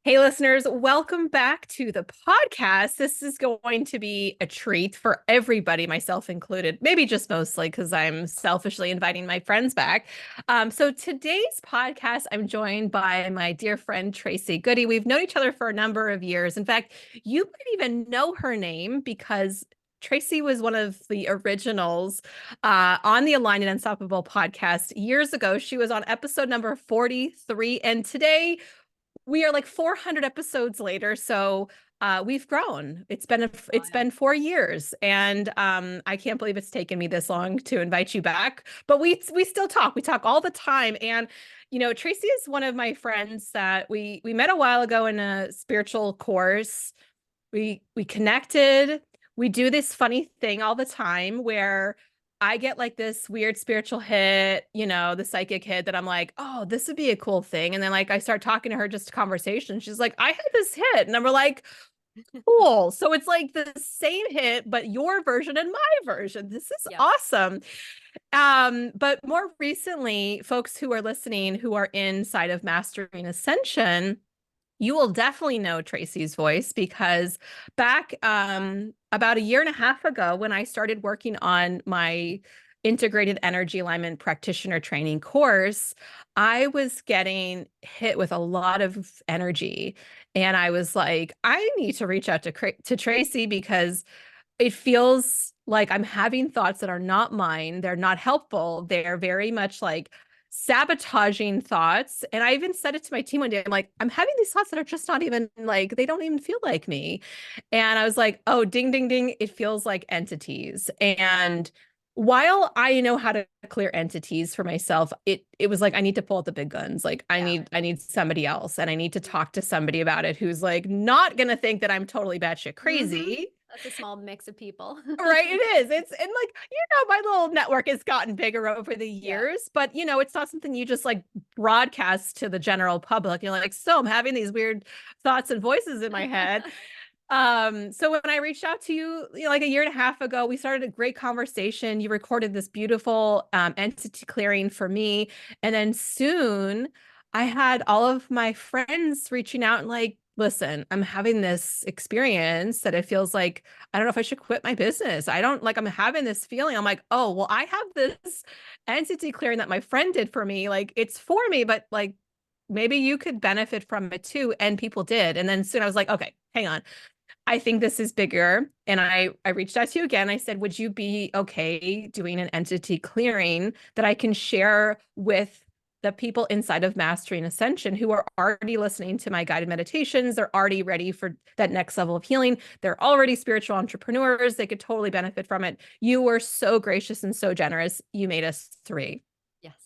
Hey, listeners, welcome back to the podcast. This is going to be a treat for everybody, myself included, maybe just mostly because I'm selfishly inviting my friends back. So today's podcast, I'm joined by my dear friend, Tracy Gaudet. We've known each other for a number of years. In fact, you might even know her name because Tracy was one of the originals on the Aligned and Unstoppable podcast years ago. She was on episode number 43, and today we are like 400 episodes later, so we've grown. It's been 4 years, and I can't believe it's taken me this long to invite you back. But we still talk. We talk all the time, and Tracy is one of my friends that we met a while ago in a spiritual course. We connected. We do this funny thing all the time where I get like this weird spiritual hit, the psychic hit that I'm like, oh, this would be a cool thing. And then like I start talking to her, just a conversation. She's like, I had this hit. And I'm like, cool. So it's like the same hit, but your version and my version. This is Yep. awesome. But more recently, folks who are listening who are inside of Mastering Ascension, you will definitely know Tracy's voice because back about a year and a half ago, when I started working on my integrated energy alignment practitioner training course, I was getting hit with a lot of energy. And I was like, I need to reach out to Tracy because it feels like I'm having thoughts that are not mine. They're not helpful. They're very much like sabotaging thoughts. And I even said it to my team one day. I'm like, I'm having these thoughts that are just not even like, they don't even feel like me. And I was like, oh, ding, ding, ding. It feels like entities. And while I know how to clear entities for myself, it was like I need to pull out the big guns. Like I Yeah. need somebody else, and I need to talk to somebody about it who's like not gonna think that I'm totally batshit Mm-hmm. crazy. That's a small mix of people. Right, it is. It's and like, my little network has gotten bigger over the Yeah. years, but it's not something you just like broadcast to the general public. You're like, so I'm having these weird thoughts and voices in my head. So when I reached out to you, like a year and a half ago, we started a great conversation. You recorded this beautiful entity clearing for me. And then soon I had all of my friends reaching out and like, listen, I'm having this experience that it feels like I don't know if I should quit my business. I don't like, I'm having this feeling. I'm like, oh, well, I have this entity clearing that my friend did for me. Like, it's for me, but like, maybe you could benefit from it too. And people did. And then soon I was like, okay, hang on. I think this is bigger. And I reached out to you again. I said, would you be okay doing an entity clearing that I can share with the people inside of Mastering Ascension who are already listening to my guided meditations? They're already ready for that next level of healing. They're already spiritual entrepreneurs. They could totally benefit from it. You were so gracious and so generous. You made us three. Yes.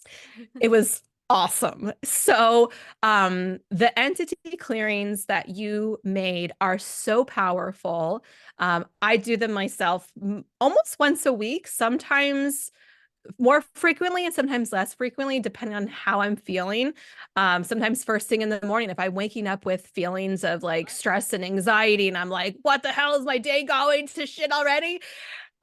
It was awesome. So, the entity clearings that you made are so powerful. I do them myself almost once a week, sometimes more frequently and sometimes less frequently, depending on how I'm feeling. Sometimes first thing in the morning, if I'm waking up with feelings of like stress and anxiety, and I'm like, what the hell is my day going to shit already?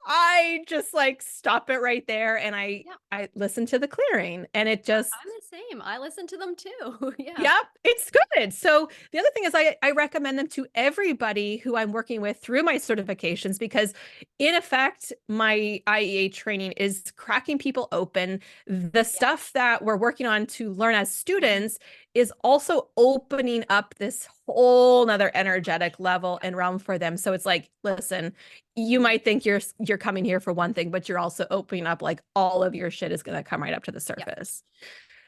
I just like stop it right there and I Yeah. I listen to the clearing and it just I'm the same. I listen to them too. Yeah. yep, it's good. So the other thing is I recommend them to everybody who I'm working with through my certifications because in effect, my IEA training is cracking people open. The Yeah. stuff that we're working on to learn as students is also opening up this whole nother energetic level and realm for them. So it's like, listen, you might think you're coming here for one thing, but you're also opening up like all of your shit is going to come right up to the Yep. surface.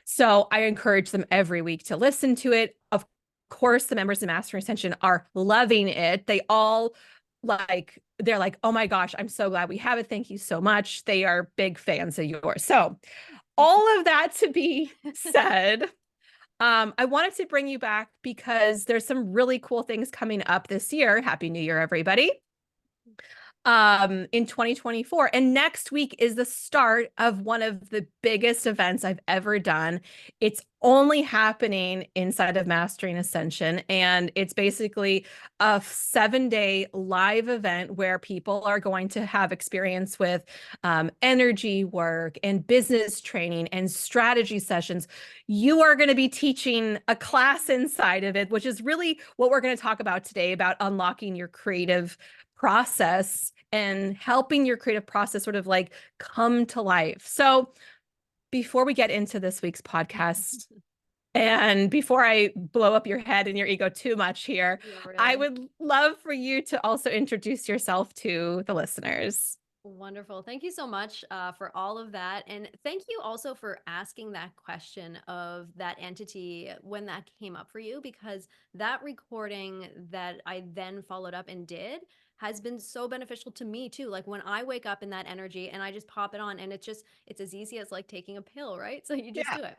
So I encourage them every week to listen to it. Of course, the members of Master Ascension are loving it. They all they're like, oh my gosh, I'm so glad we have it. Thank you so much. They are big fans of yours. So all of that to be said, I wanted to bring you back because there's some really cool things coming up this year. Happy New Year, everybody. in 2024. And next week is the start of one of the biggest events I've ever done. It's only happening inside of Mastering Ascension. And it's basically a 7-day live event where people are going to have experience with energy work and business training and strategy sessions. You are going to be teaching a class inside of it, which is really what we're going to talk about today, about unlocking your creative process and helping your creative process sort of like come to life. So before we get into this week's podcast, and before I blow up your head and your ego too much here, Yeah, I really. would love for you to also introduce yourself to the listeners. Wonderful. Thank you so much for all of that. And thank you also for asking that question of that entity when that came up for you, because that recording that I then followed up and did has been so beneficial to me too. Like when I wake up in that energy and I just pop it on, and it's as easy as like taking a pill, right? So you just Yeah. do it.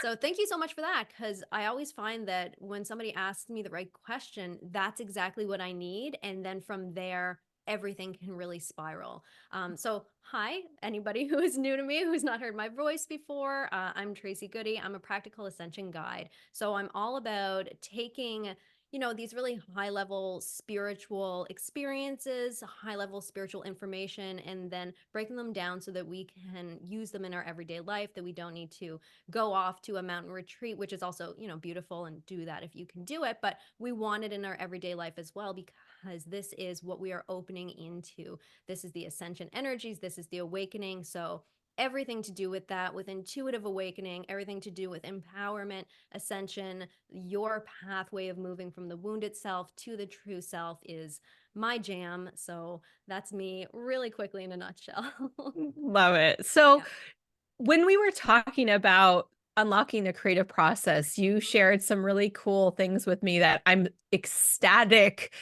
So thank you so much for that, because I always find that when somebody asks me the right question, that's exactly what I need. And then from there, everything can really spiral. So, hi, anybody who is new to me, who's not heard my voice before. I'm Tracy Gaudet. I'm a practical ascension guide. So, I'm all about taking, these really high level spiritual experiences, high level spiritual information, and then breaking them down so that we can use them in our everyday life, that we don't need to go off to a mountain retreat, which is also, beautiful, and do that if you can do it. But we want it in our everyday life as well, because this is what we are opening into. This is the ascension energies. This is the awakening. So everything to do with that, with intuitive awakening, everything to do with empowerment, ascension, your pathway of moving from the wounded self to the true self is my jam. So that's me really quickly in a nutshell. Love it. So Yeah. when we were talking about unlocking the creative process, you shared some really cool things with me that I'm ecstatic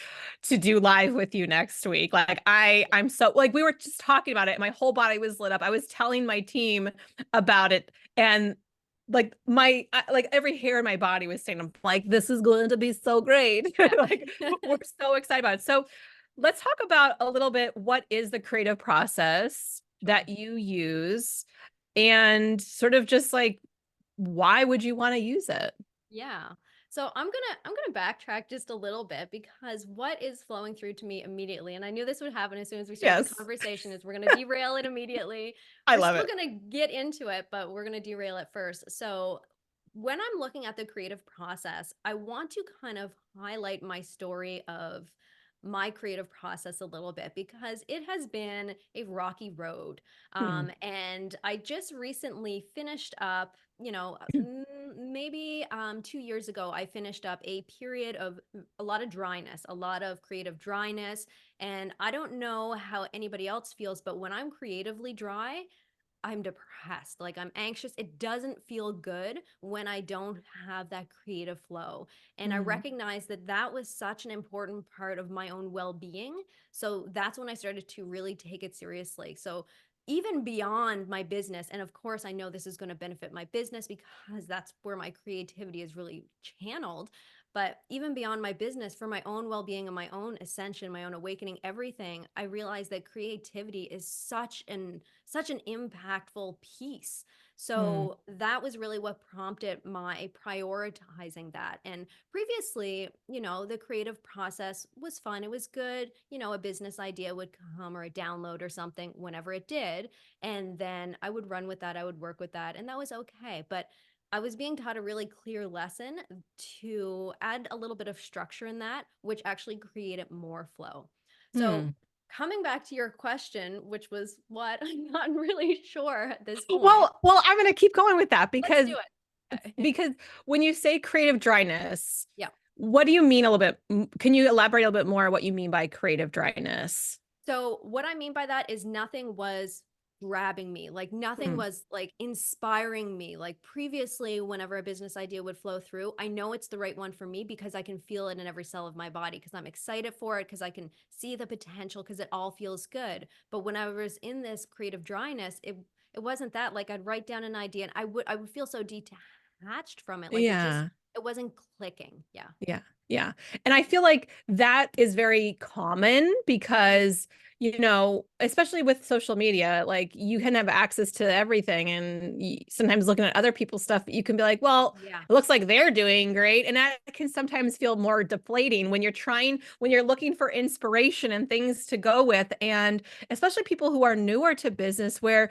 to do live with you next week. Like I'm so like we were just talking about it. My whole body was lit up. I was telling my team about it, and like like every hair in my body was saying, I'm like, this is going to be so great. Like Yeah. we're so excited about it. So let's talk about a little bit, what is the creative process Sure. that you use, and sort of just like, why would you want to use it? Yeah. So I'm gonna backtrack just a little bit, because what is flowing through to me immediately, and I knew this would happen as soon as we started the Yes, conversation, is we're gonna derail it immediately. I We're love still it. gonna get into it, but we're gonna derail it first. So when I'm looking at the creative process, I want to kind of highlight my story of my creative process a little bit, because it has been a rocky road. Hmm. And I just recently finished up, maybe 2 years ago, I finished up a period of a lot of dryness, a lot of creative dryness. And I don't know how anybody else feels, but when I'm creatively dry, I'm depressed. Like I'm anxious. It doesn't feel good when I don't have that creative flow. And I Hmm. recognize that that was such an important part of my own well being. So that's when I started to really take it seriously. So even beyond my business, and of course, I know this is going to benefit my business because that's where my creativity is really channeled. But even beyond my business, for my own well being and my own ascension, my own awakening, everything, I realized that creativity is such an impactful piece. Hmm. So that was really what prompted my prioritizing that. And previously, the creative process was fun. It was good. A business idea would come, or a download or something, whenever it did. And then I would run with that. I would work with that. And that was okay. But I was being taught a really clear lesson to add a little bit of structure in that, which actually created more flow. So Hmm. coming back to your question, which was what, I'm not really sure at this point. Well, I'm going to keep going with that Let's because do it. Okay. because when you say creative dryness, Yeah. what do you mean a little bit? Can you elaborate a little bit more what you mean by creative dryness? So what I mean by that is nothing was grabbing me. Like nothing Hmm. was like inspiring me. Like previously, whenever a business idea would flow through, I know it's the right one for me because I can feel it in every cell of my body, because I'm excited for it, because I can see the potential, because it all feels good. But when I was in this creative dryness, it wasn't that. Like I'd write down an idea and I would feel so detached from it. Like Yeah. it wasn't clicking. Yeah. Yeah. Yeah. And I feel like that is very common Mhm. because, especially with social media, like you can have access to everything. And sometimes looking at other people's stuff, you can be like, well, Yeah. it looks like they're doing great. And that can sometimes feel more deflating when you're looking for inspiration and things to go with. And especially people who are newer to business where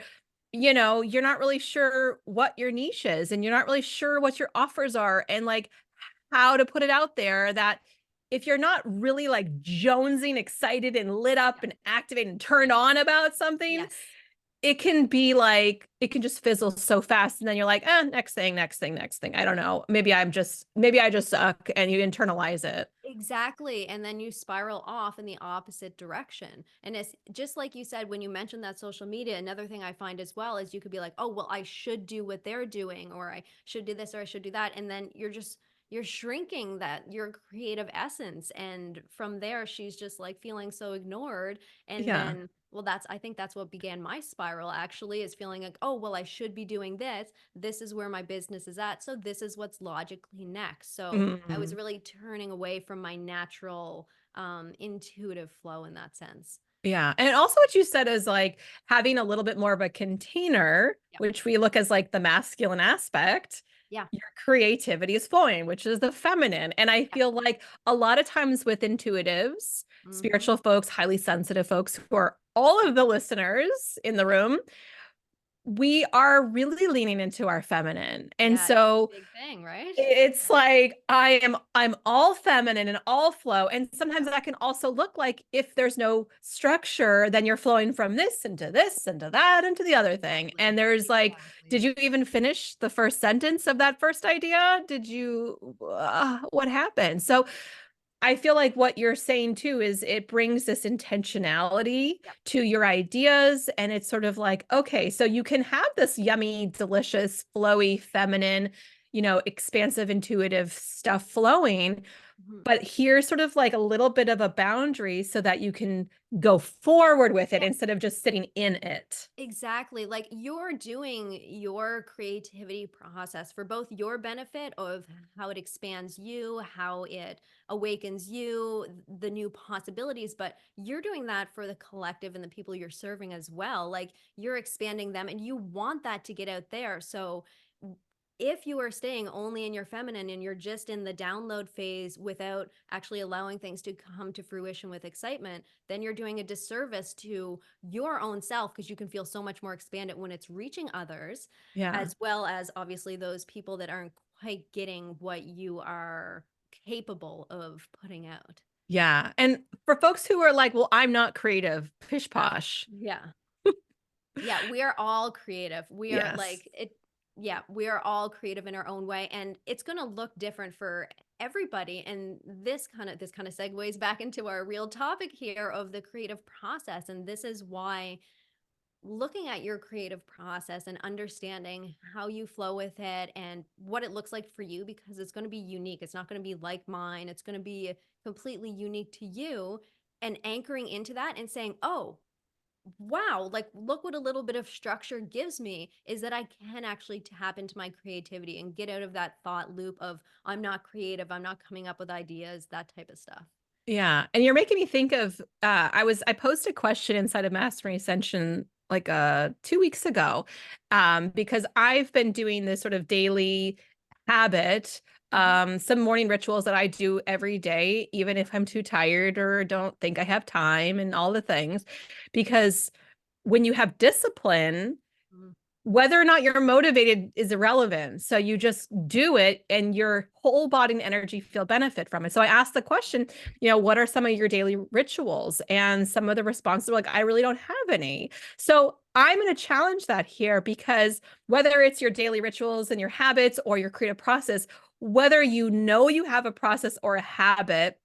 you're not really sure what your niche is and you're not really sure what your offers are. And like, how to put it out there that if you're not really like jonesing, excited and lit up Yeah. and activated and turned on about something, Yes. it can be like it can just fizzle so fast. And then you're like, next thing, next thing, next thing. I don't know. Maybe I just suck and you internalize it. Exactly. And then you spiral off in the opposite direction. And it's just like you said, when you mentioned that social media, another thing I find as well is you could be like, oh, well, I should do what they're doing, or I should do this, or I should do that. And then you're shrinking that your creative essence. And from there, she's just like feeling so ignored. And Yeah. then, well, I think that's what began my spiral actually, is feeling like, oh, well, I should be doing this. This is where my business is at. So this is what's logically next. So I was Mm. really turning away from my natural intuitive flow in that sense. Yeah. And also what you said is like having a little bit more of a container, Yep. which we look as like the masculine aspect. Yeah. Your creativity is flowing, which is the feminine. And I Yep. feel like a lot of times with intuitives, Mm-hmm. spiritual folks, highly sensitive folks who are all of the listeners in the Yep. room, we are really leaning into our feminine. And Yeah, it's a so big thing, right? it's like I'm all feminine and all flow. And sometimes Yep. that can also look like if there's no structure, then you're flowing from this into that into the other thing. Exactly. And there's like, Exactly. did you even finish the first sentence of that first idea? Did you what happened? So I feel like what you're saying too is it brings this intentionality Yep. to your ideas. And it's sort of like, okay, so you can have this yummy, delicious, flowy, feminine, expansive, intuitive stuff flowing. Mhm. But here's sort of like a little bit of a boundary so that you can go forward with it Yeah. instead of just sitting in it. Exactly. Like you're doing your creativity process for both your benefit of how it expands you, how it awakens you, the new possibilities, but you're doing that for the collective and the people you're serving as well. Like you're expanding them and you want that to get out there. So if you are staying only in your feminine and you're just in the download phase without actually allowing things to come to fruition with excitement, then you're doing a disservice to your own self because you can feel so much more expanded when it's reaching others, Yeah. as well as obviously those people that aren't quite getting what you are capable of putting out. Yeah. And for folks who are like, well, I'm not creative, pish Oh, posh. yeah. Yeah, we are all creative. We are Yes. like it yeah, we are all creative in our own way and it's going to look different for everybody and this kind of segues back into our real topic here of the creative process and this is why looking at your creative process and understanding how you flow with it and what it looks like for you because it's going to be unique. It's not going to be like mine. It's going to be completely unique to you and anchoring into that and saying, "Oh, wow, like look what a little bit of structure gives me is that I can actually tap into my creativity and get out of that thought loop of I'm not creative, I'm not coming up with ideas, that type of stuff." Yeah. And you're making me think of I posted a question inside of Mastering Ascension like 2 weeks ago. Because I've been doing this sort of daily habit, Mhm. some morning rituals that I do every day, even if I'm too tired or don't think I have time and all the things. Because when you have discipline, Mhm. whether or not you're motivated is irrelevant. So you just do it and your whole body and energy feel benefit from it. So I asked the question, what are some of your daily rituals? And some of the responses were like, I really don't have any. So I'm going to challenge that here because whether it's your daily rituals and your habits or your creative process, whether you have a process or a habit,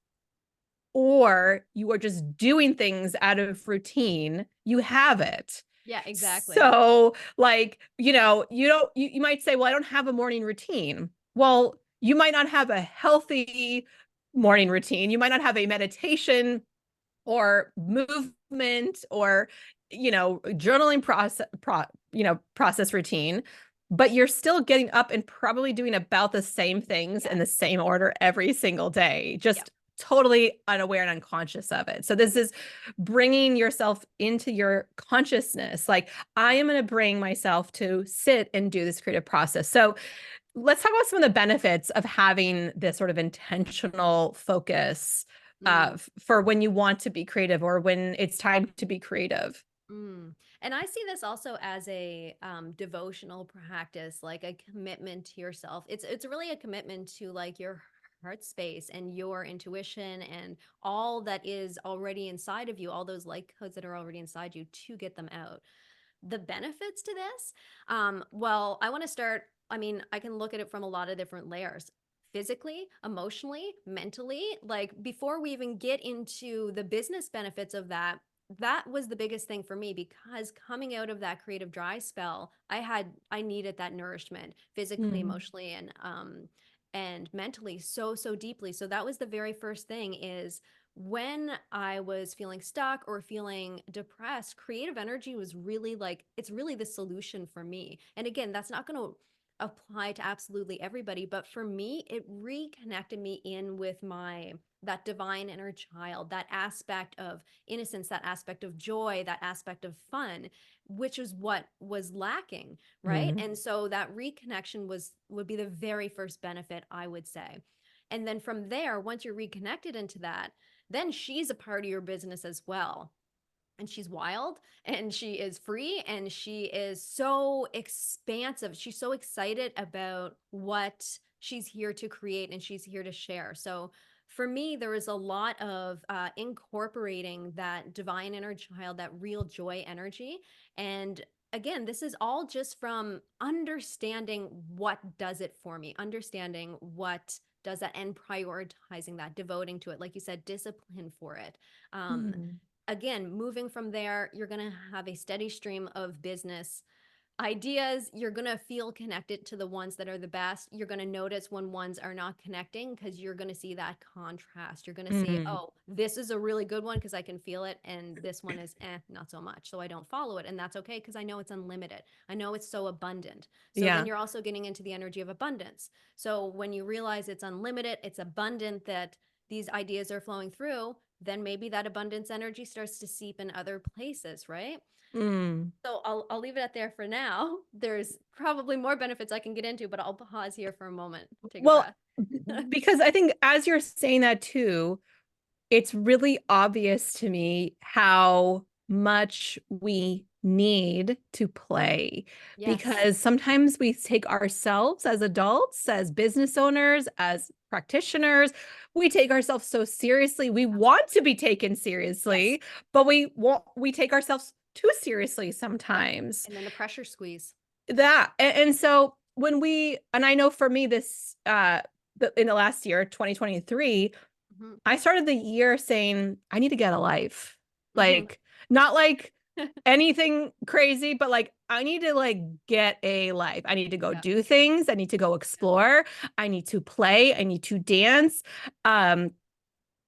or you are just doing things out of routine, you have it. Yeah, exactly. So, like, you might say, well, I don't have a morning routine. Well, you might not have a healthy morning routine. You might not have a meditation or movement or, journaling process routine, but you're still getting up and probably doing about the same things in Yes. the same order every single day, Yep. just totally unaware and unconscious of it. So this Yep. is bringing yourself into your consciousness. Like, I Yep. am going to bring myself to sit and do this creative process. So let's talk about some of the benefits of having this sort of intentional focus Mm. for when you want to be creative or when it's time to be creative. Mm. And I see this also as a devotional practice, like a commitment to yourself. It's really a commitment to like your heart space and your intuition and all that is already inside of you, all those light codes that are already inside you to get them out. The benefits to this, well, I want to start. I mean, I can look at it from a lot of different layers. Physically, emotionally, mentally, like before we even get into the business benefits of that, that was the biggest thing for me because coming out of that creative dry spell, I needed that nourishment physically, Mm, emotionally, and mentally so deeply. So that was the very first thing is when I was feeling stuck or feeling depressed, creative energy was really like, it's really the solution for me. And again, that's not going to apply to absolutely everybody, but for me, it reconnected me in with that divine inner child, that aspect of innocence, that aspect of joy, that aspect of fun, which is what was lacking, right? mm, And so that reconnection would be the very first benefit, I would say. And then from there, once you're reconnected into that, then she's a part of your business as well. And she's wild and she is free and she is so expansive. She's so excited about what she's here to create and she's here to share. So for me, there was a lot of incorporating that divine inner child, that real joy energy. And again, this is all just from understanding what does it for me, understanding what does that and prioritizing that, devoting to it. Like you said, discipline for it. Um, mm, Again, moving from there, you're going to have a steady stream of business ideas. You're going to feel connected to the ones that are the best. You're going to notice when ones are not connecting because you're going to see that contrast. You're going to see, mm. oh, this is a really good one because I can feel it. And this one is not so much. So I don't follow it. And that's okay because I know it's unlimited. I know it's so abundant. So then Yeah. you're also getting into the energy of abundance. So when you realize it's unlimited, it's abundant, that these ideas are flowing through, then maybe that abundance energy starts to seep in other places, right? Mm. So I'll leave it at there for now. There's probably more benefits I can get into, but I'll pause here for a moment, take a Well, breath. because I think as you're saying that too, it's really obvious to me how much we need to play Yes. because sometimes we take ourselves as adults, as business owners, as practitioners, we take ourselves so seriously. We want to be taken Yes. seriously, but we take ourselves too seriously Yep. sometimes. And then the pressure squeeze. That and so when we and I know for me this in the last year 2023 Hmm. I started the year saying, I need to get a life. Hmm. Like, not like anything crazy, but like, I need to like get a life. I need to go Yep. do things. I need to go Yep. explore. I need to play. I need to dance. Um,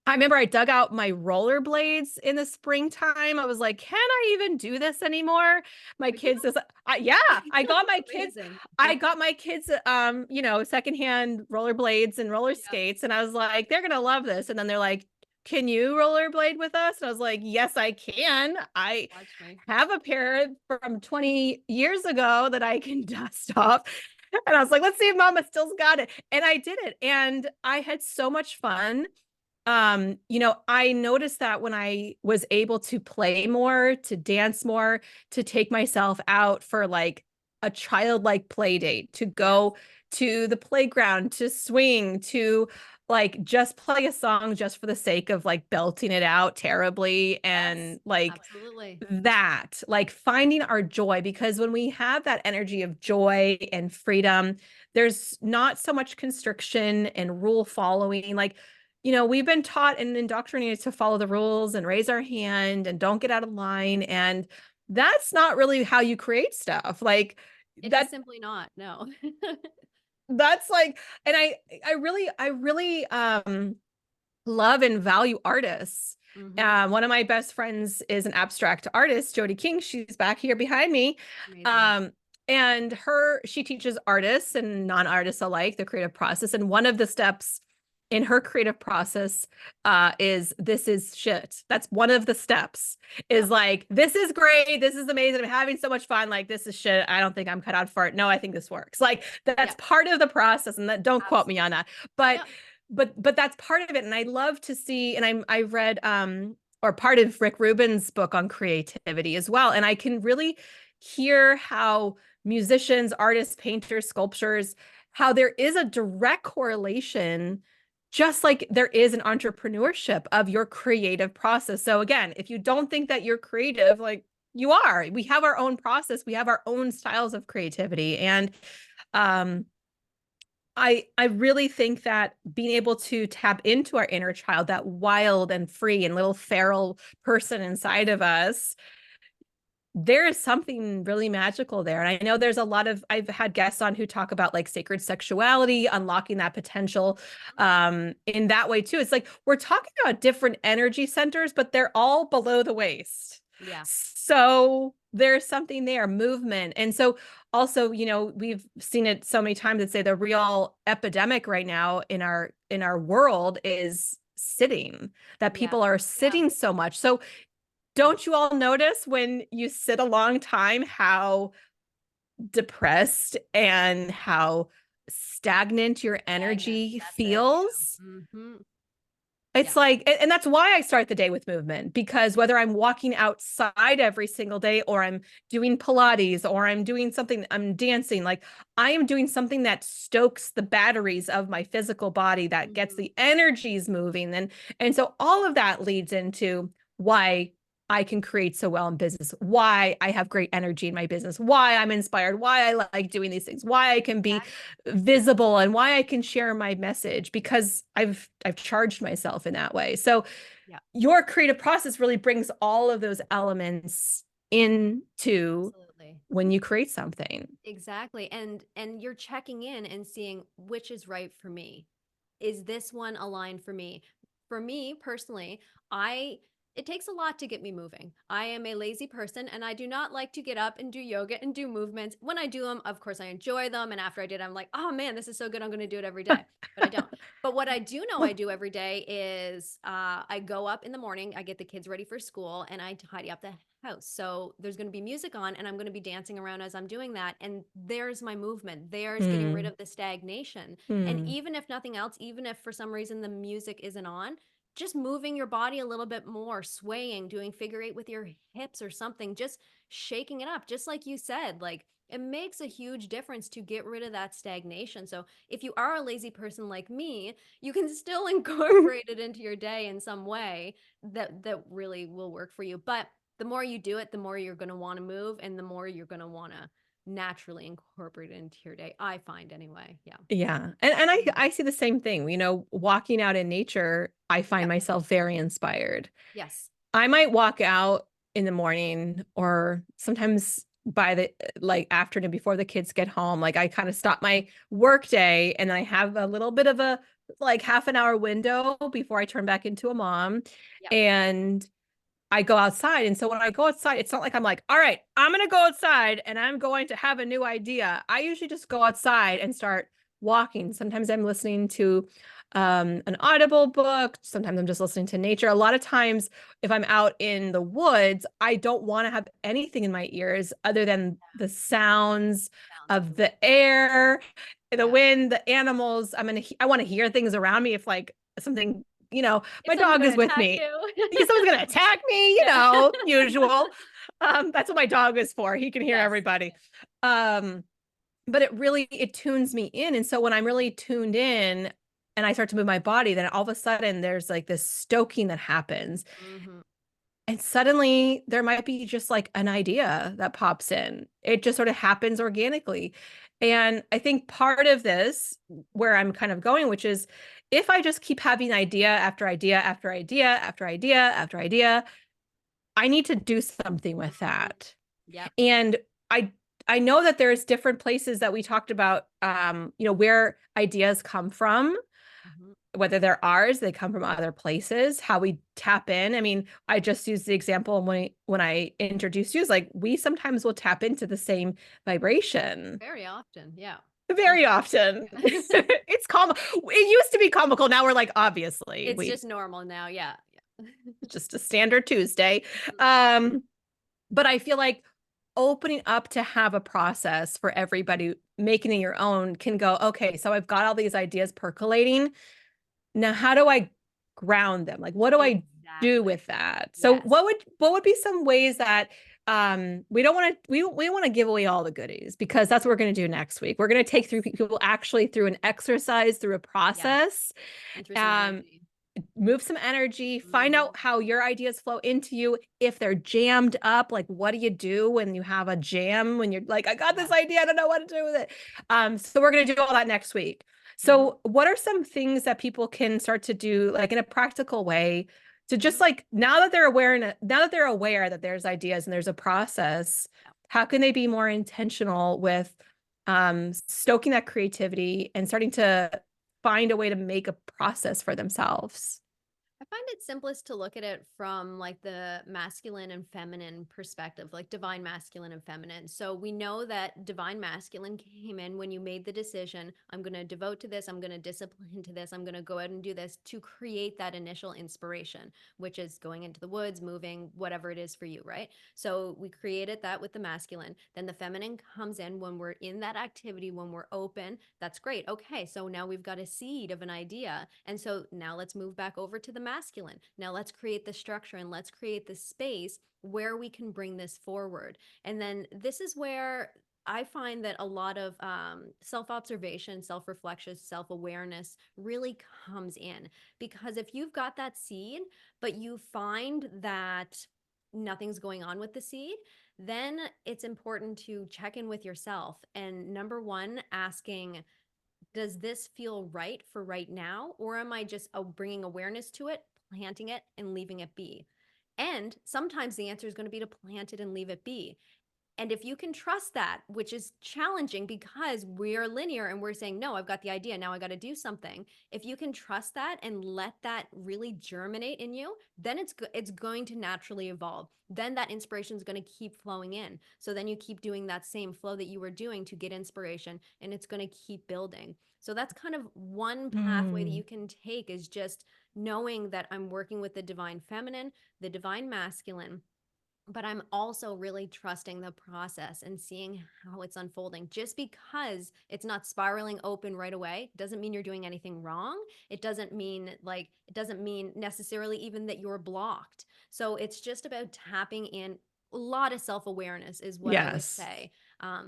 I remember I dug out my rollerblades in the springtime. I was like, can I even do this anymore? My But you kids, yeah, I got my know, kids, amazing. I got my kids, secondhand rollerblades and roller Yep. skates. And I was like, they're going to love this. And then they're like, can you rollerblade with us? And I was like, yes, I can. I Watch me. have a pair from 20 years ago that I can dust off. And I was like, let's see if mama still's got it. And I did it. And I had so much fun. I noticed that when I was able to play more, to dance more, to take myself out for like a childlike play date, to Yes. go to the playground, to swing, to like just play a song just for the sake of like belting it out terribly Yes. and like Absolutely. that, like finding our joy, because when we have that energy of joy and freedom, there's not so much constriction and rule following. Like, we've been taught and indoctrinated to follow the rules and raise our hand and don't get out of line. And that's not really how you create stuff. Like It is that, simply not. No. that's like, and I really love and value artists. Hmm. One of my best friends is an abstract artist, Jody King. She's back here behind me. Amazing. Um, And she teaches artists and non-artists alike the creative process. And one of the steps in her creative process is this is shit. That's one of the steps is Yep. like, this is great. This is amazing. I'm having so much fun. Like, this is shit. I don't think I'm cut out for it. No, I think this works. Like, that's Yep. part of the process. And that, don't quote me on Absolutely. that. But, Yep. but that's part of it. And I love to see, and I read, or part of Rick Rubin's book on creativity as well. And I can really hear how musicians, artists, painters, sculptors, how there is a direct correlation, just like there is an entrepreneurship of your creative process. So again, if you don't think that you're creative, like you are, we have our own process, we have our own styles of creativity. And um, I really think that being able to tap into our inner child, that wild and free and little feral person inside of us, there is something really magical there. And I know there's a lot of, I've had guests on who talk about like sacred sexuality, unlocking that potential in that way too. It's like we're talking about different energy centers, but they're all below the waist. Yeah. So there's something there, movement. And so also, we've seen it so many times that say the real epidemic right now in our world is sitting, that Yeah. people are Yeah. sitting so much. So don't you all notice when you sit a long time how depressed and how stagnant your Stagnant. energy That's it. feels? Yeah. It's Yeah. like, and that's why I start the day with movement, because whether I'm walking outside every single day or I'm doing Pilates or I'm doing something, I'm dancing, like I am doing something that stokes the batteries of my physical body, that gets Mhm. the energies moving. And so all of that leads into why I can create so well in business, why I have great energy in my business, why I'm inspired, why I like doing these things, why I can be Exactly. visible, and why I can share my message, because I've charged myself in that way. So Yeah. your creative process really brings all of those elements into Absolutely. when you create something. Exactly. And you're checking in and seeing which is right for me. Is this one aligned for me? For me personally, I it takes a lot to get me moving. I am a lazy person and I do not like to get up and do yoga and do movements. When I do them, of course I enjoy them, and after I did I'm like, "Oh man, this is so good. I'm going to do it every day." But I don't. But what I do know I do every day is I go up in the morning, I get the kids ready for school, and I tidy up the house. So there's going to be music on, and I'm going to be dancing around as I'm doing that. And there's my movement. There's getting rid Hmm. of the stagnation. And Hmm. even if nothing else, even if for some reason the music isn't on, just moving your body a little bit more, swaying, doing figure eight with your hips or something, just shaking it up, just like you said, like it makes a huge difference to get rid of that stagnation. So if you are a lazy person like me, you can still incorporate it into your day in some way that really will work for you. But the more you do it, the more you're going to want to move, and the more you're going to want to naturally incorporate it into your day. I find anyway. Yeah. Yeah. And Mhm. I see the same thing. Walking out in nature, I find Yep. myself very inspired. Yes. I might walk out in the morning, or sometimes by the like afternoon before the kids get home. Like I kind of stop my work day and I have a little bit of a like half an hour window before I turn back into a mom. Yep. And I go outside. And so when I go outside, it's not like I'm like, all right, I'm going to go outside and I'm going to have a new idea. I usually just go outside and start walking. Sometimes I'm listening to an audible book. Sometimes I'm just listening to nature. A lot of times, if I'm out in the woods, I don't want to have anything in my ears other than the sounds Sounds of of the the wind. air, the Yeah. wind, the animals. I want to hear things around me. If like something, If my someone's dog going is to with attack me, you. because someone's going to attack me, Yeah. usual. That's what my dog is for. He can hear Yes. everybody. Um, but it tunes me in. And so when I'm really tuned in and I start to move my body, then all of a sudden there's like this stoking that happens. Hmm. And suddenly there might be just like an idea that pops in. It just sort of happens organically. And I think part of this, where I'm kind of going, which is if I just keep having idea after idea after idea after idea after idea, I need to do something with Hmm. that. Yep. And I I know that there's different places that we talked about, where ideas come from. Hmm. whether they're ours, they come from other places, how we tap in. I mean, I just used the example when I introduced you, is like we sometimes will tap into the same vibration. Very often. Yeah. Very often. Yeah. It's comical. It used to be comical. Now we're like, obviously, It's just normal now. Yeah. Yeah. just a standard Tuesday. Mhm. But I feel like opening up to have a process for everybody, making it your own, can go, okay, so I've got all these ideas percolating. Now, how do I ground them? Like, what do I do Exactly. with that? So Yes. what would be some ways that we don't want to we want to give away all the goodies, because that's what we're going to do next week. We're going to take through Yes. people actually through an exercise, through a Yeah. process, And through some um, energy. move some energy, find Hmm. out how your ideas flow into you. If they're jammed up, like what do you do when you have a jam, when you're like, I got Yeah. this idea, I don't know what to do with it. So we're going to do all that next week. Hmm. So what are some things that people can start to do, like in a practical way, to just Hmm. like, now that they're aware that there's ideas and there's a process, Yeah. how can they be more intentional with stoking that creativity and starting to find a way to make a process for themselves? I find it simplest to look at it from like the masculine and feminine perspective, like divine masculine and feminine. So we know that divine masculine came in when you made the decision, I'm going to devote to this, I'm going to discipline to this, I'm going to go out and do this to create that initial inspiration, which is going into the woods, moving, whatever it is for you, right? So we created that with the masculine. Then the feminine comes in when we're in that activity, when we're open. That's great. Okay, so now we've got a seed of an idea. And so now let's move back over to the masculine. Now let's create the structure and let's create the space where we can bring this forward. And then this is where I find that a lot of self observation, self reflection, self awareness really comes in. Because if you've got that seed, but you find that nothing's going on with the seed, then it's important to check in with yourself. And number one, asking, does this feel right for right now? Or am I just bringing awareness to it, planting it, and leaving it be? And sometimes the answer is going to be to plant it and leave it be. And if you can trust that, which is challenging because we're linear and we're saying, no, I've got the idea. Now I got to do something. If you can trust that and let that really germinate in you, then it's going to naturally evolve. Then that inspiration is going to keep flowing in. So then you keep doing that same flow that you were doing to get inspiration, and it's going to keep building. So that's kind of one pathway that Hmm. you can take, is just knowing that I'm working with the divine feminine, the divine masculine, but I'm also really trusting the process and seeing how it's unfolding. Just because it's not spiraling open right away doesn't mean you're doing anything wrong. It doesn't mean necessarily even that you're blocked. So it's just about tapping in. A lot of self-awareness is what I would Yes. say,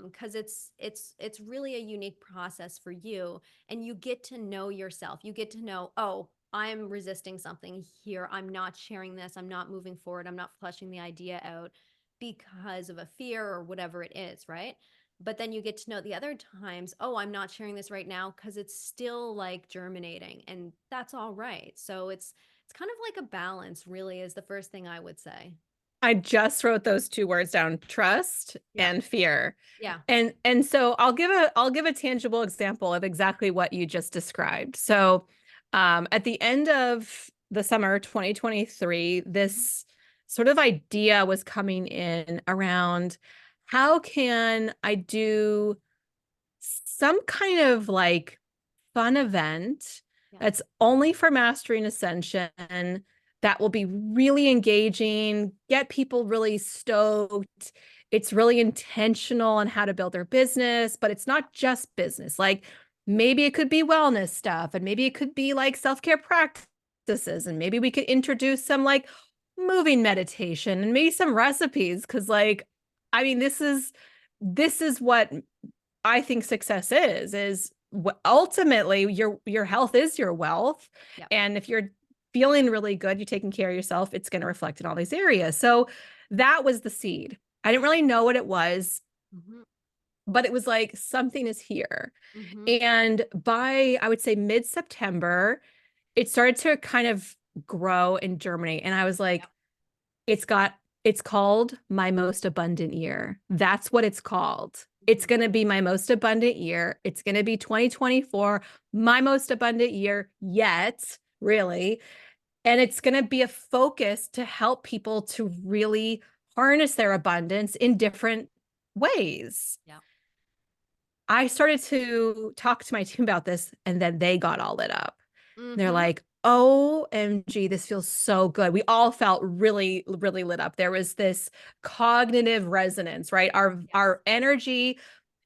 because it's really a unique process for you, and you get to know yourself. You get to know, oh, I'm resisting something here. I'm not sharing this. I'm not moving forward. I'm not fleshing the idea out because of a fear or whatever it is, right? But then you get to know the other times, oh, I'm not sharing this right now because it's still like germinating, and that's all right. So it's kind of like a balance, really, is the first thing I would say. I just wrote those two words down, trust Yeah. and fear. Yeah. And so I'll give a tangible example of exactly what you just described. So at the end of the summer 2023, Hmm. this sort of idea was coming in around, how can I do some kind of like fun event Yeah. that's only for mastering Ascension, that will be really engaging, get people really stoked. It's really intentional on how to build their business, but it's not just business. Like maybe it could be wellness stuff, and maybe it could be like self-care practices, and maybe we could introduce some like moving meditation and maybe some recipes. Cause like, I mean, this is what I think success is ultimately your health is your wealth. Yeah. And if you're feeling really good, you're taking care of yourself, it's going to reflect in all these areas. So that was the seed. I didn't really know what it was, Hmm. but it was like something is here. Hmm. And by, I would say, mid-September, it started to kind of grow and germinate. And I was Yeah. like, it's called my most abundant year. That's what it's called. It's going to be my most abundant year. It's going to be 2024, my most abundant year yet, really. And it's going to be a focus to help people to really harness their abundance in different ways. Yeah. I started to talk to my team about this, and then they got all lit up. They're Mm-hmm. like, OMG, this feels so good. We all felt really, really lit up. There was this cognitive resonance, right? Our Yes. energy,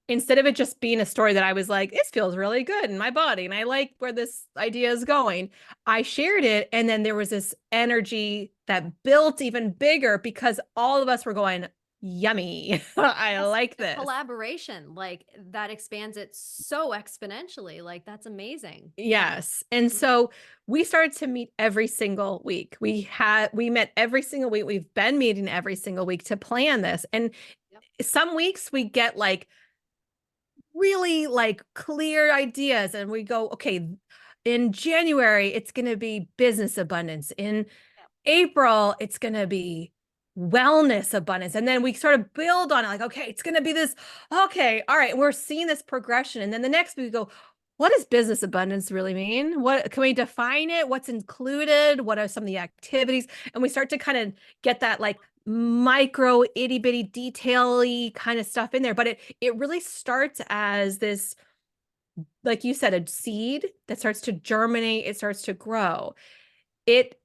instead of it just being a story that I was like, this feels really good in my body and I like where this idea is going, I shared it. And then there was this energy that built even bigger because all of us were going, yummy. I Yes, like the this. collaboration, like that expands it so exponentially. Like that's amazing. Yeah. Yes. And Mhm. so we started to meet every single week. We met every single week. We've been meeting every single week to plan this. And Yep. some weeks we get like really like clear ideas and we go, okay, in January it's going to be business abundance. In Yep. April it's going to be wellness abundance. And then we sort of build on it like, okay, it's going to be this. Okay, all right, we're seeing this progression. And then the next week we go, what does business abundance really mean? What can we define it? What's included? What are some of the activities? And we start to kind of get that like micro itty bitty detail-y kind of stuff in there. But it really starts as this, like you said, a seed that starts to germinate, it starts to grow. It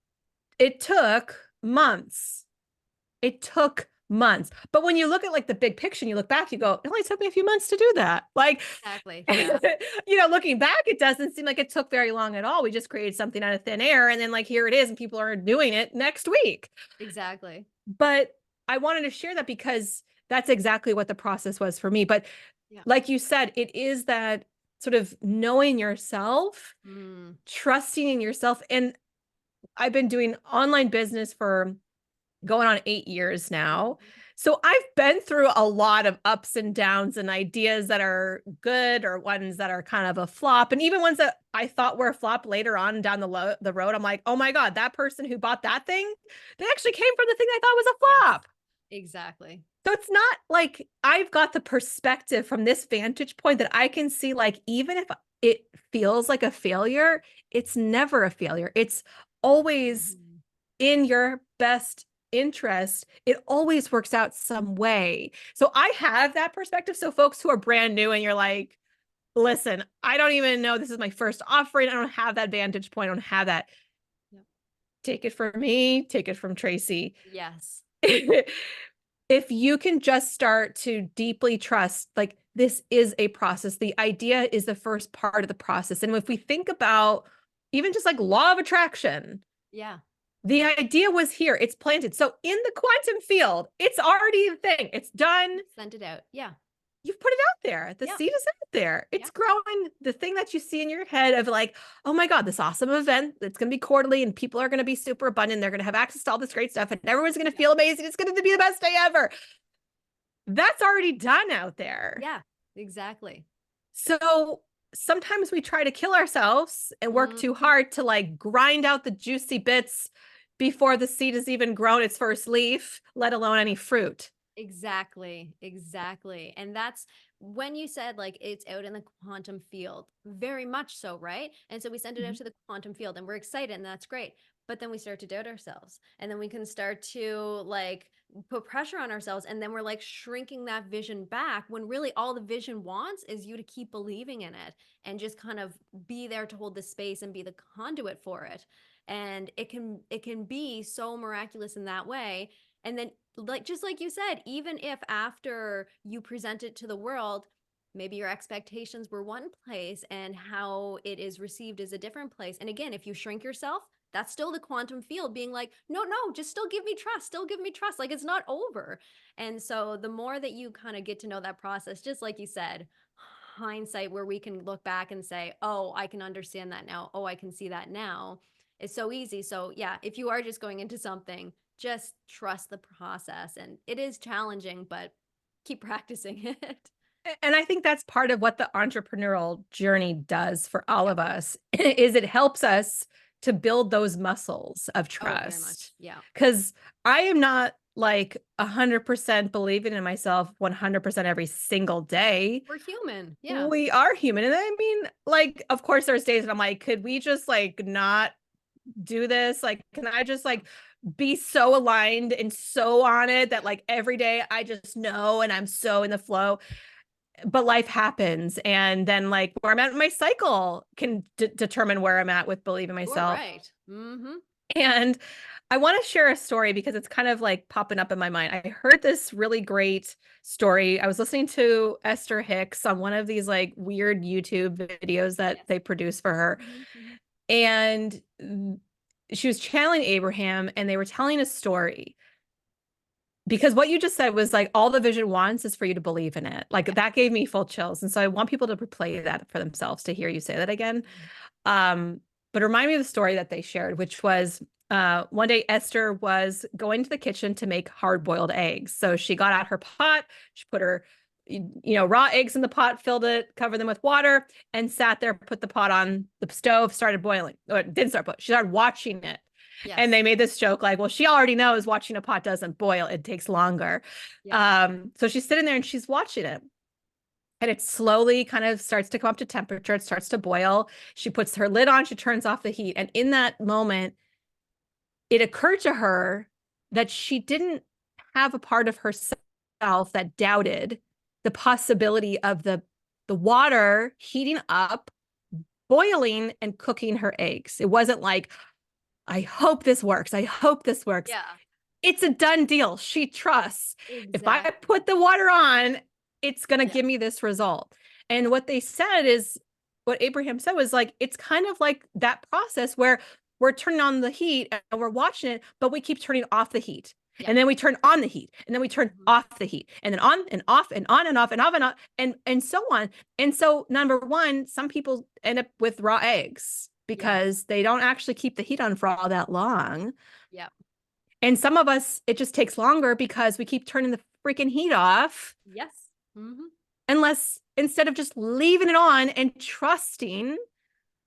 it took months. It took months. But when you look at like the big picture and you look back, you go, it only took me a few months to do that. Like, Exactly. Yeah. looking back, it doesn't seem like it took very long at all. We just created something out of thin air. And then, like, here it is, and people are doing it next week. Exactly. But I wanted to share that because that's exactly what the process was for me. But Yeah. like you said, it is that sort of knowing yourself, Mm. trusting in yourself. And I've been doing online business for going on 8 years now. Mhm. So I've been through a lot of ups and downs and ideas that are good or ones that are kind of a flop. And even ones that I thought were a flop later on down the road, I'm like, oh my God, that person who bought that thing, they actually came from the thing I thought was a Yes. flop. Exactly. So it's not like I've got the perspective from this vantage point that I can see, like, even if it feels like a failure, it's never a failure. It's always Mhm. in your best interest. It always works out some way. So I have that perspective. So folks who are brand new and you're like, listen, I don't even know. This is my first offering. I don't have that vantage point. I don't have that. Yep. Take it from me, take it from Tracy. Yes. If you can just start to deeply trust, like, this is a process, the idea is the first part of the process. And if we think about even just like law of attraction, Yeah. the idea was here, it's planted. So in the quantum field, it's already a thing, it's done. You sent it out. Yeah. You've put it out there. The Yeah. seed is out there. Yeah. It's growing. The thing that you see in your head of like, oh my God, this awesome event that's going to be quarterly and people are going to be super abundant. They're going to have access to all this great stuff and everyone's going to Yeah. feel amazing. It's going to be the best day ever. That's already done out there. Yeah. Exactly. So sometimes we try to kill ourselves and work too Mhm. hard to like grind out the juicy bits before the seed has even grown its first leaf, let alone any fruit. Exactly, exactly. And that's when you said like it's out in the quantum field, very much so, right? And so we send it out Mhm. to the quantum field and we're excited and that's great. But then we start to doubt ourselves. And then we can start to like put pressure on ourselves. And then we're like shrinking that vision back when really all the vision wants is you to keep believing in it and just kind of be there to hold the space and be the conduit for it. And it can be so miraculous in that way. And then like just like you said, even if after you present it to the world, maybe your expectations were one place and how it is received is a different place. And again, if you shrink yourself, that's still the quantum field being like, no, no, just still give me trust, still give me trust. Like it's not over. And so the more that you kind of get to know that process, just like you said, hindsight, where we can look back and say, oh, I can understand that now. Oh, I can see that now. It's so easy. So, yeah, if you are just going into something, just trust the process. And it is challenging, but keep practicing it. And I think that's part of what the entrepreneurial journey does for all Yeah. of us is it helps us to build those muscles of Oh, very trust. much. Yeah. Because I am not like 100% believing in myself 100% every single day. We're human. Yeah. We are human. And I mean, like, of course, there's days that I'm like, could we just like not do this? Like, can I just like be so aligned and so on it that like every day I just know and I'm so in the flow? But life happens. And then like where I'm at in my cycle can determine where I'm at with believing You are myself. right. Mm-hmm. And I want to share a story because it's kind of like popping up in my mind. I heard this really great story. I was listening to Esther Hicks on one of these like weird YouTube videos that Yes. they produce for her. Mm-hmm. Mm-hmm. And she was channeling Abraham and they were telling a story. Because what you just said was like all the vision wants is for you to believe in it. Like Yeah. that gave me full chills. And so I want people to replay that for themselves to hear you say that again. Mm-hmm. But remind me of the story that they shared, which was one day Esther was going to the kitchen to make hard-boiled eggs. So she got out her pot, she put her, raw eggs in the pot, filled it, covered them with water, and sat there, put the pot on the stove, started boiling. Or it didn't start boiling. She started watching it. And Yes. they made this joke like, well, she already knows watching a pot doesn't boil, it takes longer. Yeah. So she's sitting there and she's watching it. And it slowly kind of starts to come up to temperature. It starts to boil. She puts her lid on, she turns off the heat. And in that moment, it occurred to her that she didn't have a part of herself that doubted the possibility of the water heating up, boiling, and cooking her eggs. It wasn't like, I hope this works. I hope this works. Yeah. It's a done deal. She trusts. If I Exactly. put the water on, it's going to Yeah. give me this result. And what they said is, what Abraham said was like, it's kind of like that process where we're turning on the heat and we're watching it, but we keep turning off the heat. Yeah. And then we turn on the heat, and then we turn Mm-hmm. off the heat, and then on and off and on and off and off and on and so on. And so number one, some people end up with raw eggs Yes. because they don't actually keep the heat on for all that long. Yeah. And some of us, it just takes longer because we keep turning the freaking heat off, Yes. Mm-hmm. unless instead of just leaving it on and trusting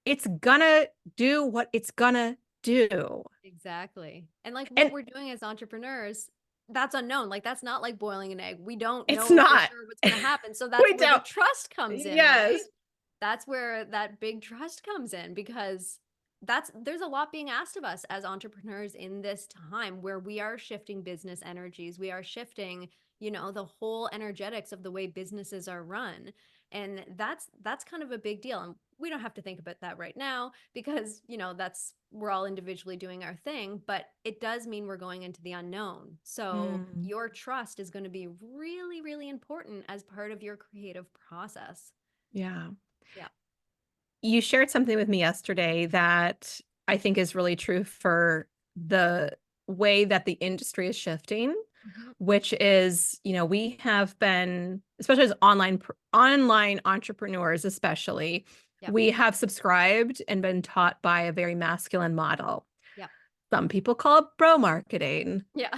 it's gonna do what it's gonna do. Exactly. And like what And we're doing as entrepreneurs, that's unknown. Like that's not like boiling an egg. We don't it's know for not. sure what's going to happen. So that's We where the don't. trust comes in, right? Yes. That's where that big trust comes in because there's a lot being asked of us as entrepreneurs in this time where we are shifting business energies. We are shifting, the whole energetics of the way businesses are run. And that's kind of a big deal. And we don't have to think about that right now because, that's we're all individually doing our thing, but it does mean we're going into the unknown. So Mm, your trust is going to be really, really important as part of your creative process. yeah. Yeah. You shared something with me yesterday that I think is really true for the way that the industry is shifting, Mhm. which is, we have been, especially as online entrepreneurs, especially, Yep. we have subscribed and been taught by a very masculine model. Yep. Some people call it bro marketing. Yeah.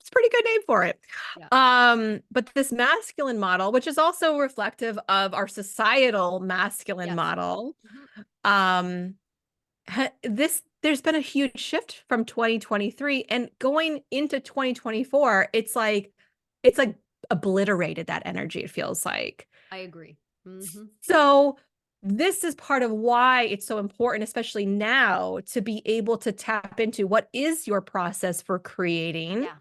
It's a pretty good name for it. Yeah. But this masculine model, which is also reflective of our societal masculine Yes. model, Mhm. um, there's been a huge shift from 2023 and going into 2024, it's like obliterated that energy, it feels like. I agree. Hmm. So this is part of why it's so important, especially now, to be able to tap into what is your process for creating. Yeah.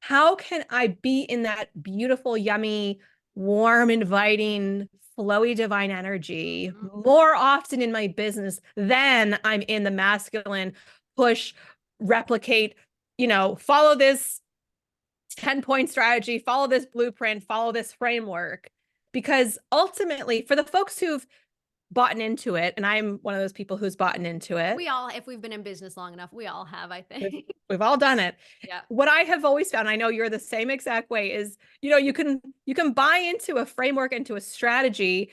How can I be in that beautiful, yummy, warm, inviting, flowy, divine energy Mhm. more often in my business than I'm in the masculine push, replicate, follow this 10-point strategy, follow this blueprint, follow this framework? Because ultimately, for the folks who've bought into it, and I'm one of those people who's bought into it, We all, if we've been in business long enough, we all have, I We've, think. we've all done it. Yeah. What I have always found, I know you're the same exact way, is you can buy into a framework, into a strategy,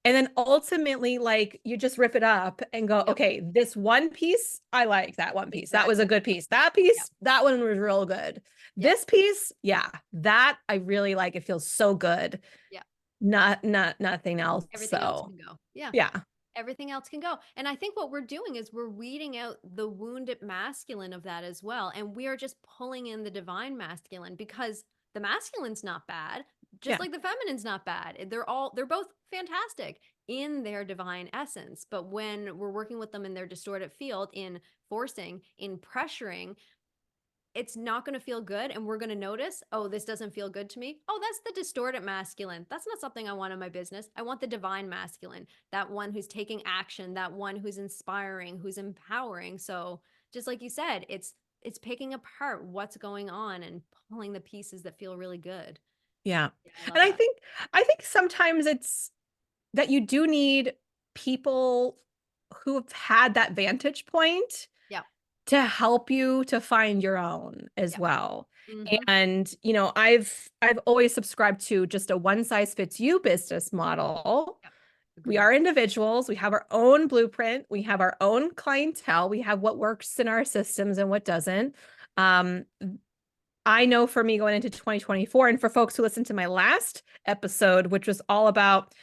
and then ultimately like you just rip it up and go, Yep. okay, this one piece, I like that one piece. That was a Exactly. good piece. That Yep. piece, that one was real good. Yep. This piece, yeah, that I really like. It feels so good. Yep. Not nothing else. Everything else So can go. Yeah. yeah. Everything else can go. And I think what we're doing is we're weeding out the wounded masculine of that as well. And we are just pulling in the divine masculine, because the masculine's not bad, just Yeah. like the feminine's not bad. They're both fantastic in their divine essence. But when we're working with them in their distorted field, in forcing, in pressuring, it's not going to feel good, and we're going to notice, oh, this doesn't feel good to me. Oh, that's the distorted masculine. That's not something I want in my business. I want the divine masculine, that one who's taking action, that one who's inspiring, who's empowering. So just like you said, it's picking apart what's going on and pulling the pieces that feel really good. Yeah. Yeah, I love And that. I think sometimes it's that you do need people who have had that vantage point Yep. to help you to find your own as Yep. well. Mm-hmm. And, I've always subscribed to just a one size fits you business model. Yep. We Agreed. are individuals. We have our own blueprint. We have our own clientele. We have what works in our systems and what doesn't. Um, I know for me going into 2024, and for folks who listened to my last episode, which was all about,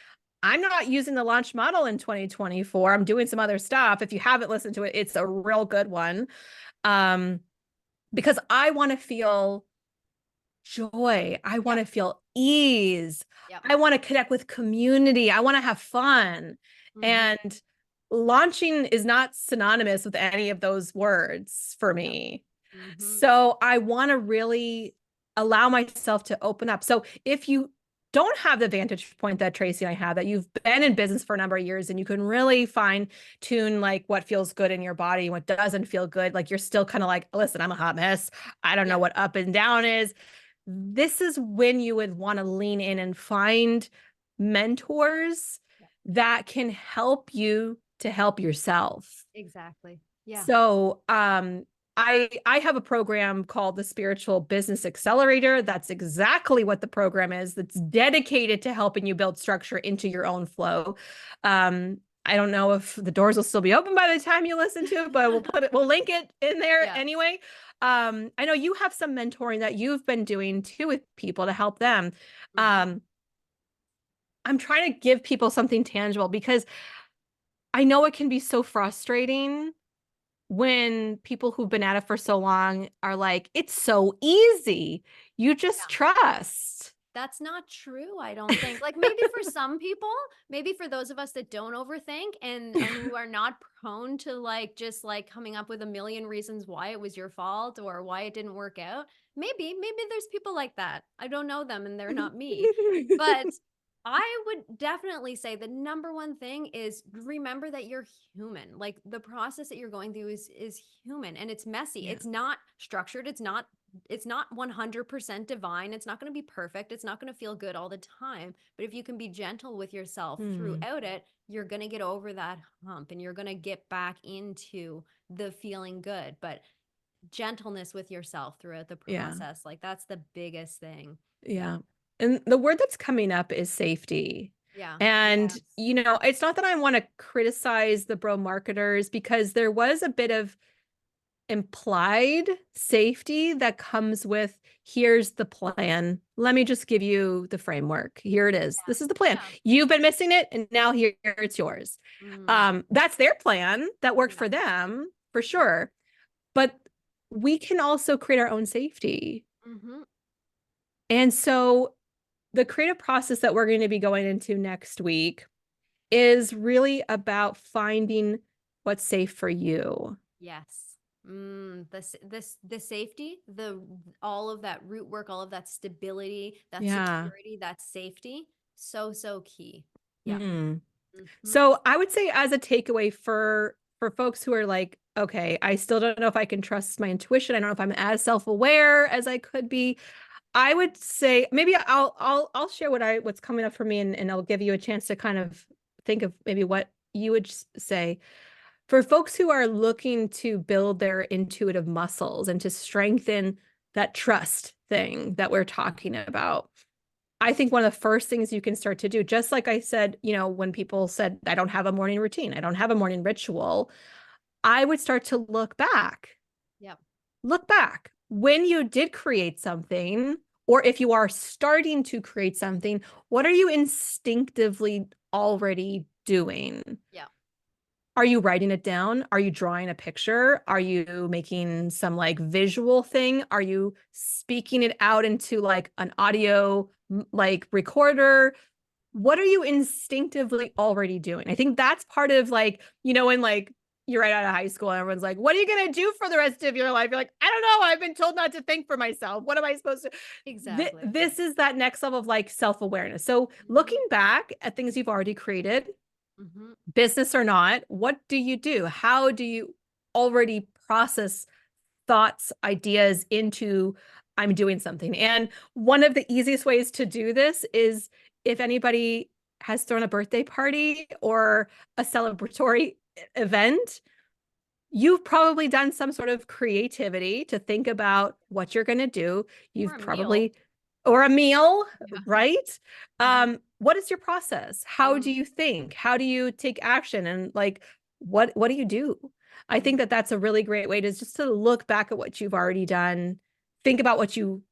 I'm not using the launch model in 2024. I'm doing some other stuff. If you haven't listened to it, it's a real good one. Um, because I want to feel joy. I want Yep. to feel ease. Yep. I want to connect with community. I want to have fun. Mm-hmm. And launching is not synonymous with any of those words for Yep. me. Mm-hmm. So I want to really allow myself to open up. So if you don't have the vantage point that Tracy and I have, that you've been in business for a number of years and you can really fine tune like what feels good in your body, what doesn't feel good, like you're still kind of like, listen, I'm a hot mess. I don't know Yep. what up and down is. This is when you would want to lean in and find mentors Yep. that can help you to help yourself. Exactly. Yeah. So, I have a program called the Spiritual Business Accelerator. That's exactly what the program is. That's dedicated to helping you build structure into your own flow. I don't know if the doors will still be open by the time you listen to it, but we'll link it in there Yeah. anyway. I know you have some mentoring that you've been doing too with people to help them. Mm-hmm. Um, I'm trying to give people something tangible because I know it can be so frustrating when people who've been at it for so long are like, it's so easy. You just trust. That's not true, I don't think. Like, maybe for some people, maybe for those of us that don't overthink and who are not prone to, like, just, like, coming up with a million reasons why it was your fault or why it didn't work out. Maybe there's people like that. I don't know them and they're not me. But I would definitely say the number one thing is remember that you're human. Like, the process that you're going through is human, and it's messy. Yeah. It's not structured. It's not 100% divine. It's not going to be perfect. It's not going to feel good all the time. But if you can be gentle with yourself Hmm. throughout it, you're going to get over that hump and you're going to get back into the feeling good. But gentleness with yourself throughout the Yeah. process, like, that's the biggest thing. Yeah. Yeah. And the word that's coming up is safety. Yeah. And, Yes. it's not that I want to criticize the bro marketers because there was a bit of implied safety that comes with here's the plan. Let me just give you the framework. Here it is. This is the plan. Yeah. You've been missing it, and now here it's yours. Mm. That's their plan that worked Yeah. for them for sure. But we can also create our own safety. Mm-hmm. And so the creative process that we're going to be going into next week is really about finding what's safe for you. Yes. The safety, the all of that root work, all of that stability, that Yeah. security, that safety, so key. Yeah. Mm. Mm-hmm. So I would say as a takeaway for folks who are like, okay, I still don't know if I can trust my intuition. I don't know if I'm as self-aware as I could be. I would say maybe I'll share what's coming up for me, and I'll give you a chance to kind of think of maybe what you would say. For folks who are looking to build their intuitive muscles and to strengthen that trust thing that we're talking about, I think one of the first things you can start to do, just like I said, when people said, I don't have a morning routine, I don't have a morning ritual, I would start to look back. Yep. Look back. When you did create something, or if you are starting to create something, what are you instinctively already doing? Yep. Are you writing it down? Are you drawing a picture? Are you making some like visual thing? Are you speaking it out into like an audio like recorder? What are you instinctively already doing? I think that's part of like, when like you're right out of high school and everyone's like, what are you going to do for the rest of your life? You're like, I don't know. I've been told not to think for myself. What am I supposed to? Exactly. This is that next level of like self-awareness. So Mhm. looking back at things you've already created, Mhm. business or not, what do you do? How do you already process thoughts, ideas into I'm doing something? And one of the easiest ways to do this is if anybody has thrown a birthday party or a celebratory event, you've probably done some sort of creativity to think about what you're going to do. Or You've a meal. probably, or a meal, Yeah. right? Mhm. What is your process? How do Mm. you think? How do you take action? And like, what do you do? I think Mhm. that that's a really great way to just to look back at what you've already done, think about what you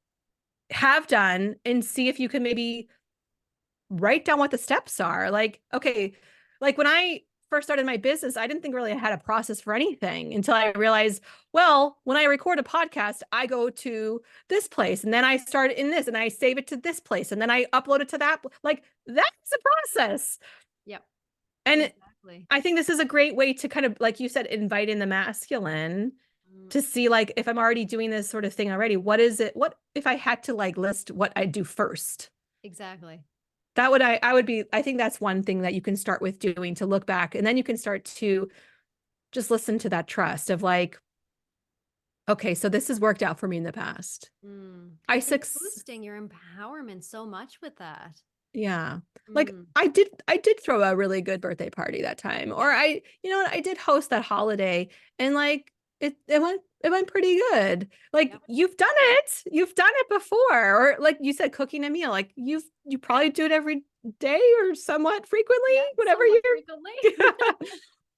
have done, and see if you can maybe write down what the steps are. Like, okay, like when I first started my business, I didn't think really I had a process for anything until I realized, well, when I record a podcast, I go to this place and then I start in this and I save it to this place and then I upload it to that. Like that's a process. Yep. And Exactly. I think this is a great way to kind of, like you said, invite in the masculine Mm. to see like if I'm already doing this sort of thing already, what is it? What if I had to like list what I do first? Exactly. That would I would be I think that's one thing that you can start with doing to look back and then you can start to just listen to that trust of like, okay, so this has worked out for me in the past. Mm. I And suc boosting your empowerment so much with that. Yeah. Like Mm. I did throw a really good birthday party that time. Or Yeah. I did host that holiday and like it went pretty good. Like Yep. you've done it. You've done it before. Or like you said, cooking a meal. Like you probably do it every day or somewhat frequently, Yeah. whatever Somewhat frequently. you're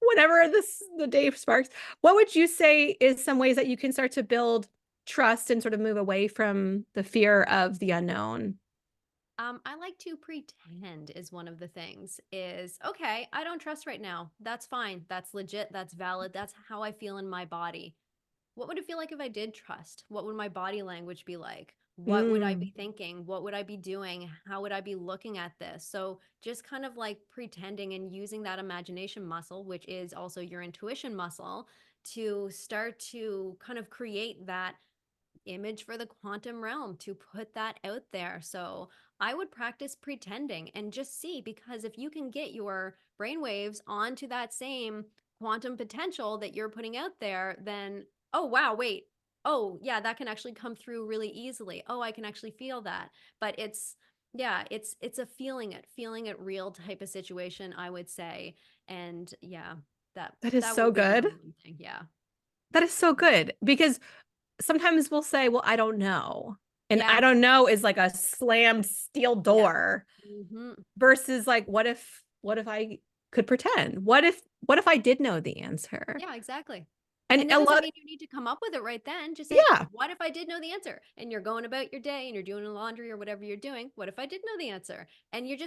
whenever the day sparks. What would you say is some ways that you can start to build trust and sort of move away from the fear of the unknown? I like to pretend is one of the things is okay, I don't trust right now. That's fine. That's legit. That's valid. That's how I feel in my body. What would it feel like if I did trust? What would my body language be like? What would I be Mm, thinking? What would I be doing? How would I be looking at this? So, just kind of like pretending and using that imagination muscle, which is also your intuition muscle, to start to kind of create that image for the quantum realm to put that out there. So I would practice pretending and just see, because if you can get your brainwaves onto that same quantum potential that you're putting out there, then, oh, wow, wait. Oh, yeah, that can actually come through really easily. Oh, I can actually feel that. But yeah, it's a feeling it real type of situation, I would say. And yeah, that that is that so would be good. my one thing. Yeah. That is so good because sometimes we'll say, well, I don't know. And I Yeah. don't know is like a slammed steel Yeah. door Hmm. versus like, what if I could pretend? What if I did know the answer? Yeah, exactly. And And it a doesn't lot, mean you need to come up with it right then. Just say, yeah, what if I did know the answer? And you're going about your day and you're doing laundry or whatever you're doing. What if I did know the answer? And you're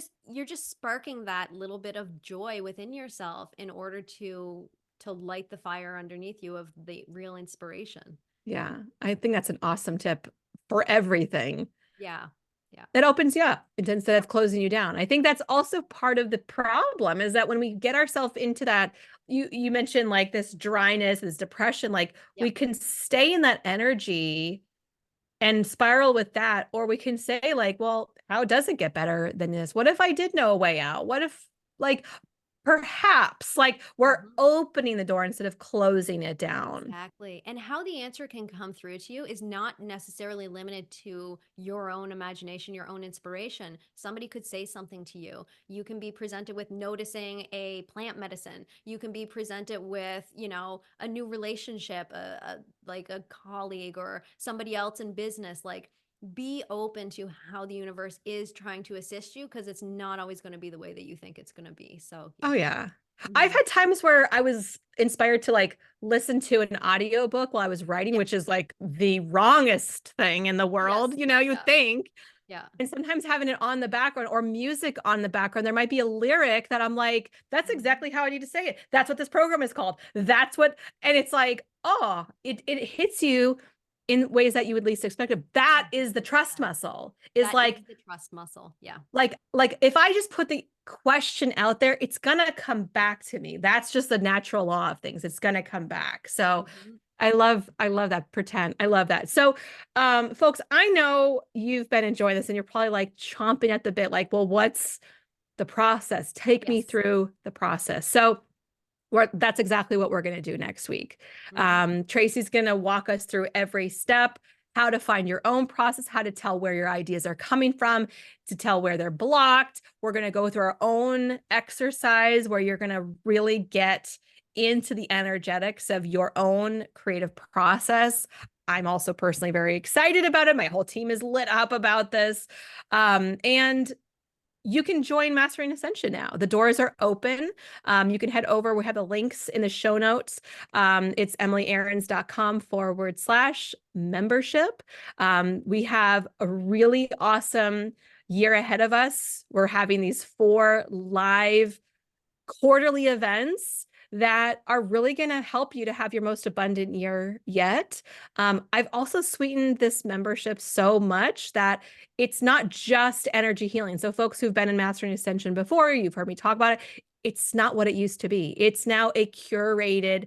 just sparking that little bit of joy within yourself in order to light the fire underneath you of the real inspiration. yeah. I think that's an awesome tip for everything. Yeah. Yeah. That opens you up instead Yep. of closing you down. I think that's also part of the problem is that when we get ourselves into that, you mentioned like this dryness, this depression, like we Yep. can stay in that energy and spiral with that, or we can say like, well, how does it get better than this? What if I did know a way out? What if like perhaps like we're Mhm. opening the door instead of closing it down? Exactly. And how the answer can come through to you is not necessarily limited to your own imagination, your own inspiration. Somebody could say something to you. You can be presented with noticing a plant medicine. You can be presented with, a new relationship, like a colleague or somebody else in business. Like, be open to how the universe is trying to assist you because it's not always going to be the way that you think it's going to be. So, Oh yeah. yeah. I've Hmm. had times where I was inspired to like listen to an audiobook while I was writing, Yeah. which is like the wrongest thing in the Yes. world, you Yeah. think. Yeah. And sometimes having it on the background or music on the background, there might be a lyric that I'm like, that's Mhm. exactly how I need to say it. That's what this program is called. That's what, and it's like, oh, it hits you in ways that you would least expect it. That is the trust 100%. muscle, is That is like, the trust muscle. Yeah. like if I just put the question out there, it's gonna come back to me. That's just the natural law of things. It's gonna come back. So Mhm. I love that pretend. I love that. So folks, I know you've been enjoying this and you're probably like chomping at the bit, like, well, what's the process? Take me Yes. through the process. So that's exactly what we're going to do next week. Mhm. Tracy's going to walk us through every step, how to find your own process, how to tell where your ideas are coming from, to tell where they're blocked. We're going to go through our own exercise where you're going to really get into the energetics of your own creative process. I'm also personally very excited about it. My whole team is lit up about this. And you can join Mastering Ascension now. The doors are open. You can head over. We have the links in the show notes. It's emilyarons.com/membership. We have a really awesome year ahead of us. We're having these 4 live quarterly events that are really going to help you to have your most abundant year yet. I've also sweetened this membership so much that it's not just energy healing. So folks who've been in Mastering Ascension before, you've heard me talk about it. It's not what it used to be. It's now a curated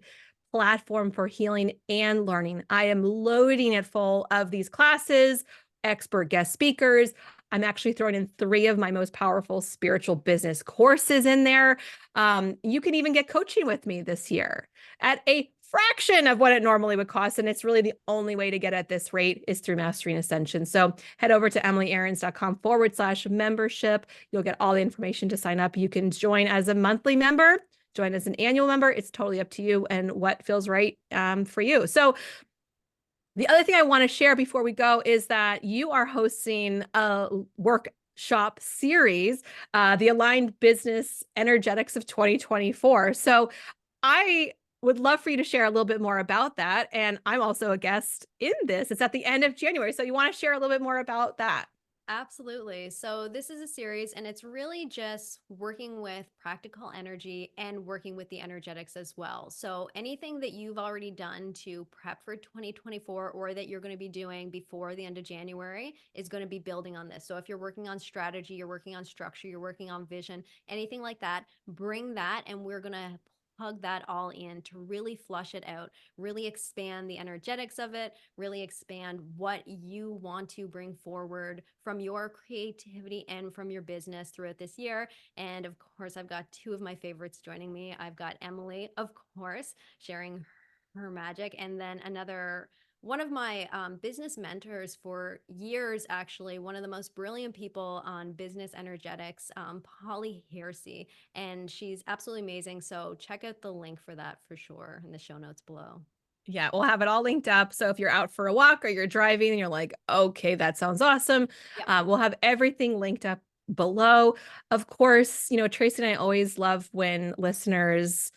platform for healing and learning. I am loading it full of these classes, expert guest speakers. I'm actually throwing in 3 of my most powerful spiritual business courses in there. You can even get coaching with me this year at a fraction of what it normally would cost. And it's really the only way to get at this rate is through Mastering Ascension. So head over to emilyarons.com/membership. You'll get all the information to sign up. You can join as a monthly member, join as an annual member. It's totally up to you and what feels right for you. So the other thing I want to share before we go is that you are hosting a workshop series, the Aligned Business Energetics of 2024. So I would love for you to share a little bit more about that. And I'm also a guest in this. It's at the end of January. So you want to share a little bit more about that? Absolutely. So this is a series and it's really just working with practical energy and working with the energetics as well. So anything that you've already done to prep for 2024 or that you're going to be doing before the end of January is going to be building on this. So if you're working on strategy, you're working on structure, you're working on vision, anything like that, bring that and we're going to plug that all in to really flush it out, really expand the energetics of it, really expand what you want to bring forward from your creativity and from your business throughout this year. And of course, I've got 2 of my favorites joining me. I've got Emily, of course, sharing her magic, and then another one of my business mentors for years, actually, one of the most brilliant people on business energetics, Polly Hersey, and she's absolutely amazing. So check out the link for that for sure in the show notes below. Yeah, we'll have it all linked up. So if you're out for a walk or you're driving and you're like, okay, that sounds awesome, Yep. we'll have everything linked up below. Of course, Tracy and I always love when listeners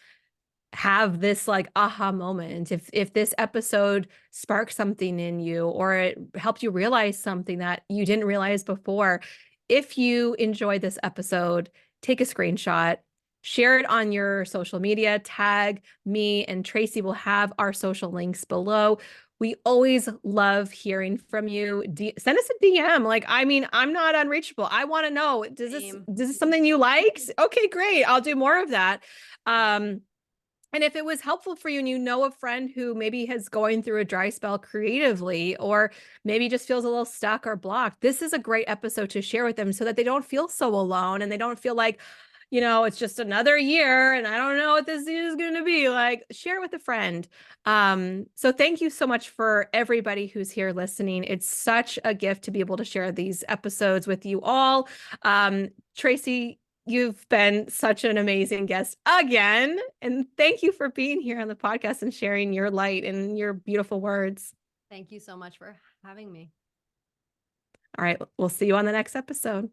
have this like aha moment. If this episode sparked something in you or it helped you realize something that you didn't realize before, if you enjoyed this episode, take a screenshot, share it on your social media, tag me and Tracy. Will have our social links below. We always love hearing from you. Send us a DM. Like, I mean, I'm not unreachable. I want to know, Same. is this something you like? Okay, great. I'll do more of that. And if it was helpful for you and you know a friend who maybe is going through a dry spell creatively, or maybe just feels a little stuck or blocked, this is a great episode to share with them so that they don't feel so alone and they don't feel like, it's just another year and I don't know what this is going to be like. Share it with a friend. So thank you so much for everybody who's here listening. It's such a gift to be able to share these episodes with you all. Tracy, you've been such an amazing guest again. And thank you for being here on the podcast and sharing your light and your beautiful words. Thank you so much for having me. All right. We'll see you on the next episode.